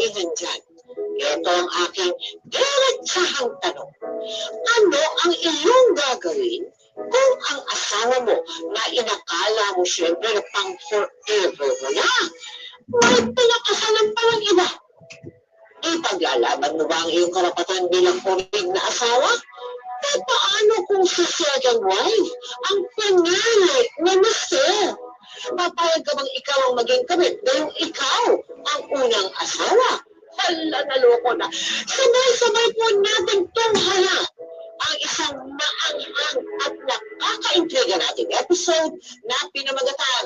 sasabihin dyan. Ito ang aking diretsahang tanong. Ano ang iyong gagawin kung ang asawa mo na inakala mo siyempre na pang forever mo na, may pinakasalan pa ng iba? Ipaglalaban mo ba ang iyong karapatan bilang forever na asawa? E paano kung si second wife ang panganay na mister? Papayag ka bang ikaw ang maging kabit dahil ikaw ang unang asawa? Hala, naloko na. Sabay-sabay po natin tunghala ang isang maanghang at nakaka-intriga nating episode na pinamagatan.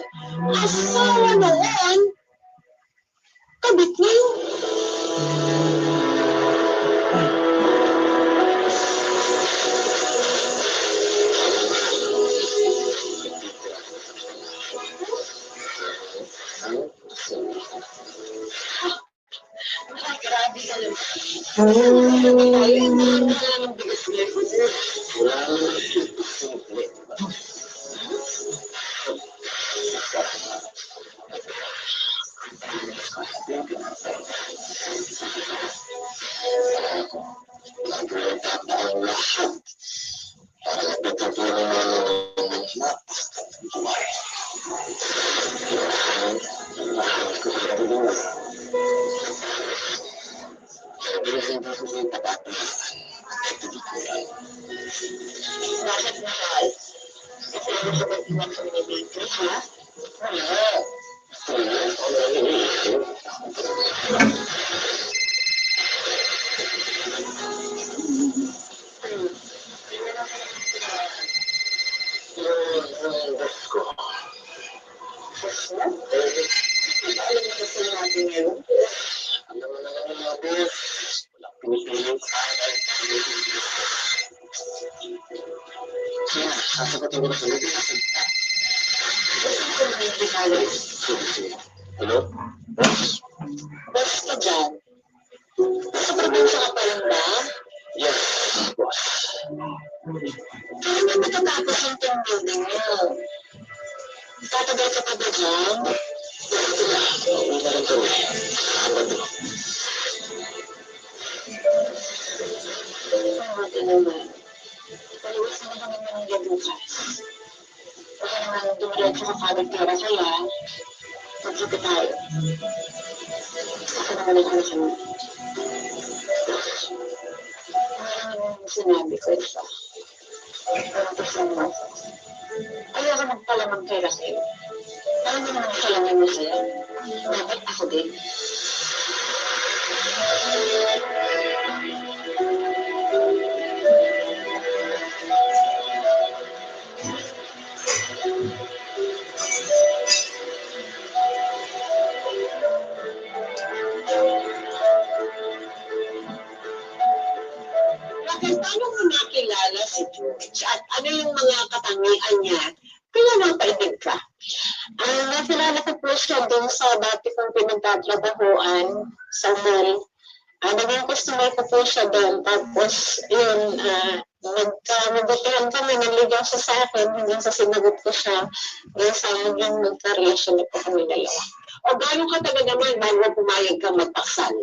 Asawa noon, kabit ngayon. Grabe ka lang. Bakit mahal? Kasi ano sa mag-iwan sa mga bakery, ha? Wala. Alam mo kasi natin ngayon. Alam mo na naman natin. Walang pinipiling kanan. Kaya, sasagutin ko na sa loob. Hello? Boss? Boss ka dyan? Sa probinsya ka pa rin ba? Yes, boss. Pero may matatapos yung team building mo. Tatagal ka pa ba dyan? Uwi na rin kami. Sabado. Sabado naman. Paliwas na naman ng mga bukas. Baka naman dumiretso ka kagad pera kaya, magkita tayo. Ako naman ikaw na kami. Maraming sinabi ko isa. Pero gusto mo. Ayoko magpalamang kay Raquel. Alam mo naman kailangan mo sa'yo. Dapat ako din. Raquel, paano mo nakilala si George? At ano yung mga katangian niya? Kaya napaibig ka? Nakilala ko po siya doon sa dati kong pinagtatrabahoan sa mall. Naging customer ko po siya doon. Tapos, yun, nagkamabutihan kami, naligaw siya sa akin, hanggang sa sinagot ko siya. Hanggang sa hanggang nagka-relasyon na po kami dalawa. O gano'ng katagal naman bago pumayag ka magpaksal?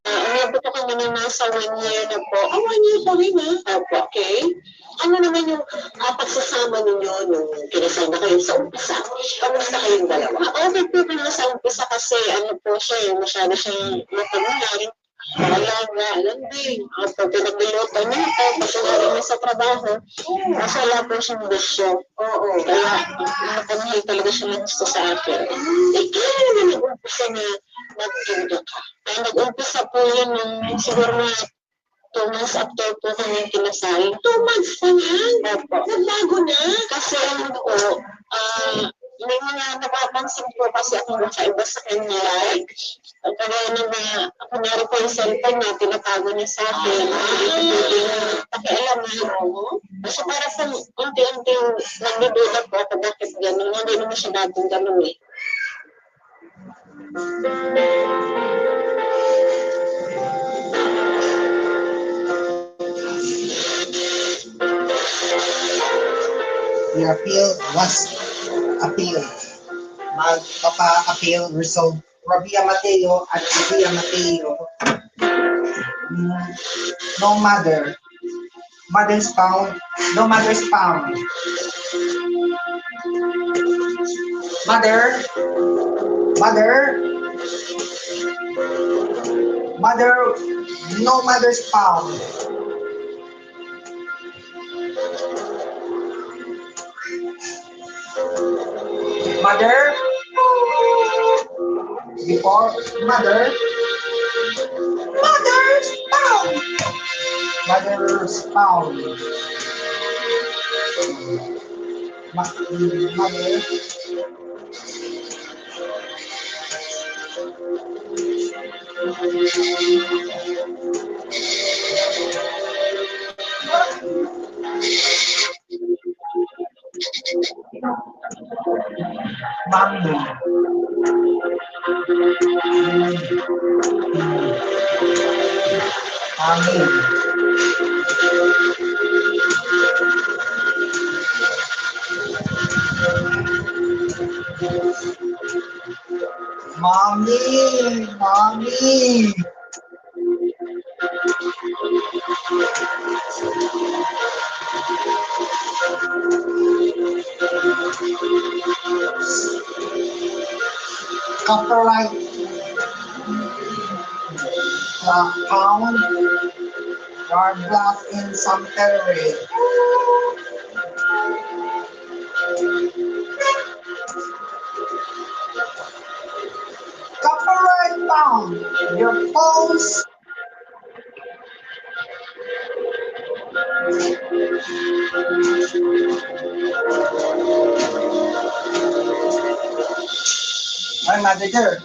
Umabot ko kami na nasa 1 year na po. 1 year pa rin, ha? Opo. Okay. Ano naman yung pagsasama ninyo nung kinasal na kayo sa umpisa? Kamusta kayong dalawa? Okay po na sa umpisa kasi ano po siya, masyado siyang matamulan. Alaga, lambing. Opo, pinagbiluto niya ako, patuloy niya sa trabaho. Kasi wala po siyang bisyo. Oo. Kaya matamahil talaga siya ng gusto sa akin. Kaya naman nag-umpisa na magduda ka. Kaya nag-umpisa po yun nung siguro na 2 months after po kami kinasal. 2 months pa yan? Opo. Nagbago na? Kasi ano po, may mga napapansin po kasi ako sa iba sa kanya. Kaya naman, ako na po yung cellphone niya, tinatago niya sa akin. Pakialam mo. Kasi para sa unti-unting nagdududa po ako bakit gano'n. Hindi naman siya dating gano'n eh. The appeal was appealed. Magpapa-appeal resolved Rabia Mateo at Rabia Mateo. No mother. Mother's found. No mother's found. Mother. Mother. Mother. No mother's found. Mother. Before mother. Mother's found. Mother's found. Mother. Mommy. Mommy. Mommy. Copyright account are blocked in some territory. Copyright found. Your phones. Hi, manager.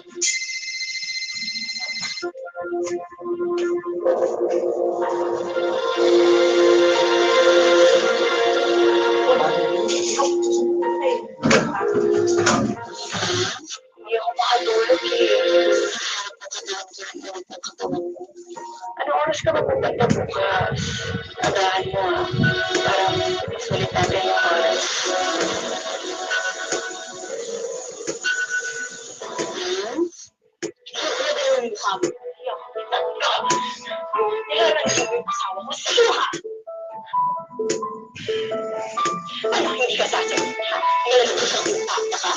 Hindi ako makatulog eh. Anong oras ka magpupunta bukas? Tandaan mo ah. Parang sulit natin yung oras. Ano yung mukha mo? Nilalagyan mo yung asawa mo. Sino ka? Ano, hindi ka sasagot ha? Nilalagyan mo yung pakta ka?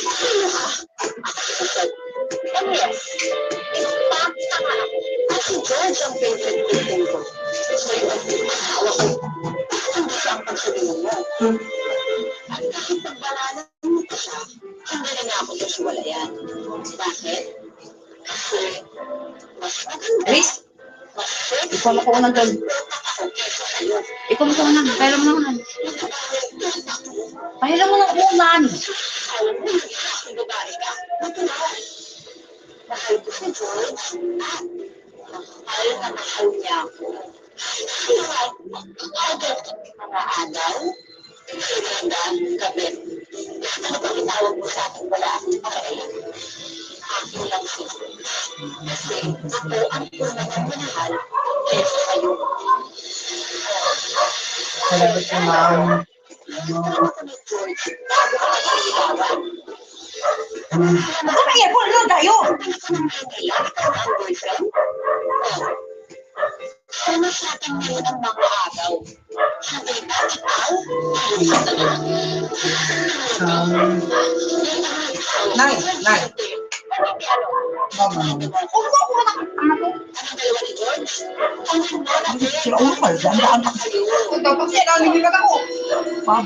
Sino ka? Yes, impacta nga ako. Kasi George ang favorite victim ko. So yung asawa ko, hindi siya ang pagsabihin mo. At kahit nagbalanan mo pa siya, hindi na nga ako nasiwalayan. Bakit? Kasi mas maganda, mas sexy, Ikaw mo ko unang dog. ako kesa sa'yo. Ikaw mo ko unang. Pahiram mo na unan. Pahiram mo na unan. Alam mo, hindi ka aking babae ka. Natural. Mahal ko si George at mahal na mahal niya ako. Kaya, agaw mga agaw, sinanda, gabi. Ano ba itawag mo sa akin wala akong pakialam? Ako lang si George. Kasi ako ang tunay na minahal kesa sa'yo. Salamat po, ma'am. Ako ni George, bago ka nakalilawan. Ano ba yan? Ano tayo? Ano sa atin ngayon ang mga agaw? Sabi ba, ikaw? Nay. Mama. Huwag mo ako na anak ko. Ano dalawa ni George? Ang ganda na Sila ulo ka. Daan pa. Kung dapat siya, naliligat ako. Pag,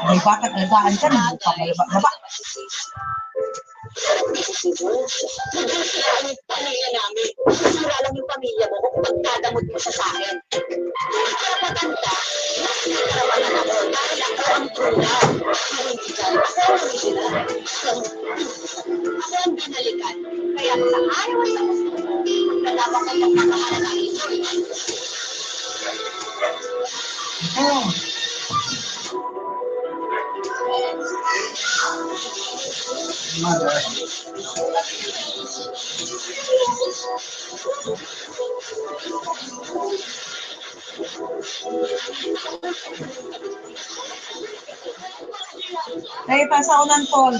may batak na daan ka. Baba. si George. Hindi siya ang pamilya namin. Sira lang yung pamilya mo kung pagdadamot mo siya sa akin. Kung karapatanda, mas may karapatan ako dahil ako ang true love. Hindi dyan, ako ang original. Ako ang binalikan. Kaya sa ayaw at sa gusto mo, magdalawa ko yung pagkakahala ng George. Mother. Ay, pasa ko ng tol.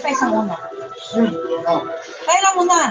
pa isang una. Oh. Kaya lang muna.